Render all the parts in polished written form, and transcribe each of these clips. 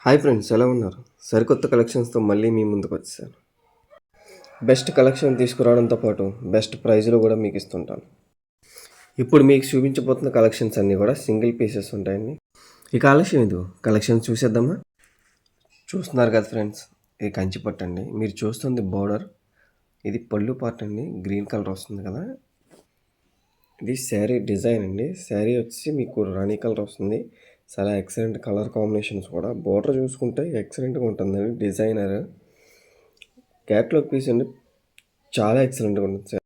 Hi friends, ఎలా ఉన్నారు? సరికొత్త కలెక్షన్స్తో మళ్ళీ మీ ముందుకు వచ్చేసాను. బెస్ట్ కలెక్షన్ తీసుకురావడంతో పాటు బెస్ట్ ప్రైజ్లో కూడా మీకు ఇస్తుంటాను. ఇప్పుడు మీకు చూపించబోతున్న కలెక్షన్స్ అన్నీ కూడా సింగిల్ పీసెస్ ఉంటాయండి. ఈ కలెక్షన్ చూసేద్దామా? చూస్తున్నారు కదా ఫ్రెండ్స్, ఇది కంచి పట్టు అండి. మీరు చూస్తుంది బోర్డర్, ఇది పళ్ళు పార్ట్ అండి. గ్రీన్ కలర్ వస్తుంది కదా, ఇది శారీ డిజైన్ అండి. శారీ వచ్చి మీకు రాణి కలర్ వస్తుంది. చాలా ఎక్సలెంట్ కలర్ కాంబినేషన్స్ కూడా. బోర్డర్ చూసుకుంటే ఎక్సలెంట్గా ఉంటుందండి. డిజైనర్ క్యాట్లాగ్ పీస్ అండి, చాలా ఎక్సలెంట్గా ఉంటుంది.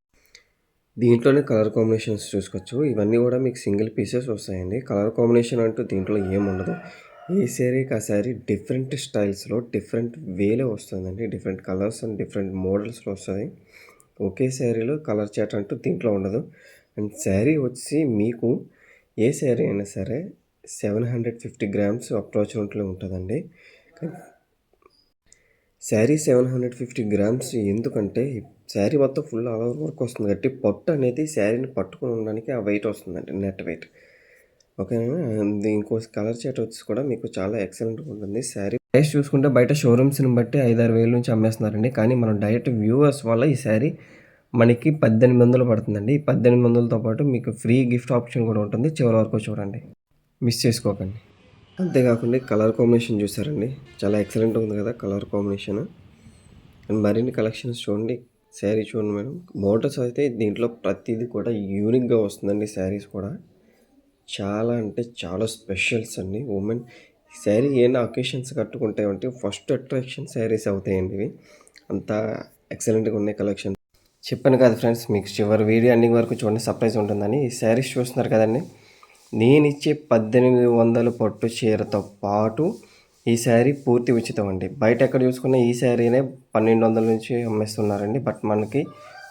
దీంట్లోనే కలర్ కాంబినేషన్స్ చూసుకోవచ్చు. ఇవన్నీ కూడా మీకు సింగిల్ పీసెస్ వస్తాయండి. కలర్ కాంబినేషన్ అంటూ దీంట్లో ఏముండదు. ఏ శారీకి ఆ శారీ డిఫరెంట్ స్టైల్స్లో డిఫరెంట్ వేలో వస్తుందండి. డిఫరెంట్ కలర్స్ అండ్ డిఫరెంట్ మోడల్స్లో వస్తుంది. ఒకే శారీలో కలర్ చాట్ అంటూ దీంట్లో ఉండదు. అండ్ శారీ వచ్చి మీకు ఏ శారీ అయినా సరే 750 గ్రామ్స్ అప్రాక్సిమేట్లీ ఉంటుందండి. శారీ 750 గ్రామ్స్ ఎందుకంటే శారీ మొత్తం ఫుల్ ఆల్ ఓవర్ వర్క్ వస్తుంది కాబట్టి పట్టు అనేది శారీని పట్టుకుని ఉండడానికి ఆ వెయిట్ వస్తుందండి, నెట్ వెయిట్. ఓకేనా? ఇంకో కలర్ చాట్ వచ్చి కూడా మీకు చాలా ఎక్సలెంట్గా ఉంటుంది. శారీ ప్రైస్ చూసుకుంటే బయట షోరూమ్స్ని బట్టి 5-6 వేల నుంచి అమ్మేస్తున్నారండి. కానీ మనం డైరెక్ట్ వ్యూవర్స్ వల్ల ఈ శారీ మనకి 1800 పడుతుందండి. ఈ 1800తో పాటు మీకు ఫ్రీ గిఫ్ట్ ఆప్షన్ కూడా ఉంటుంది. చివరి వరకు చూడండి, మిస్ చేసుకోకండి. అంతేకాకుండా కలర్ కాంబినేషన్ చూసారండి, చాలా ఎక్సలెంట్ ఉంది కదా కలర్ కాంబినేషన్. అండ్ మరిన్ని కలెక్షన్స్ చూడండి. శారీ చూడండి మేడం. మోడల్స్ అయితే దీంట్లో ప్రతిదీ కూడా యూనిక్గా వస్తుందండి. శారీస్ కూడా చాలా అంటే చాలా స్పెషల్స్ అండి. ఉమెన్ శారీ ఏమైనా అకేషన్స్ కట్టుకుంటాయంటే ఫస్ట్ అట్రాక్షన్ శారీస్ అవుతాయండి. ఇవి అంతా ఎక్సలెంట్గా ఉన్నాయి కలెక్షన్. చెప్పాను కదా ఫ్రెండ్స్, మీకు చివరి వీడియో ఎండింగ్ వరకు చూడండి, సర్ప్రైజ్ ఉంటుందని. ఈ శారీస్ చూస్తున్నారు కదండి, నేను ఇచ్చే 1800 పట్టు చీరతో పాటు ఈ శారీ పూర్తి ఉచితం అండి. బయట ఎక్కడ చూసుకున్న ఈ శారీనే 1200 నుంచి అమ్మేస్తున్నారండి. బట్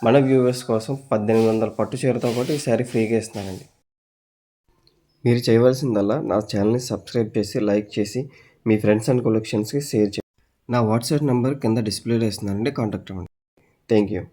మన వ్యూవర్స్ కోసం 1800 పట్టు చీరతో పాటు ఈ శారీ ఫ్రీగా ఇస్తున్నానండి. మీరు చేయవలసిందల్లా నా ఛానల్ని సబ్స్క్రైబ్ చేసి, లైక్ చేసి, మీ ఫ్రెండ్స్ అండ్ కలెక్షన్స్కి షేర్ చేయండి. నా వాట్సాప్ నెంబర్ కింద డిస్ప్లేలో ఇస్తున్నానండి, కాంటాక్ట్ అవ్వండి. Thank you.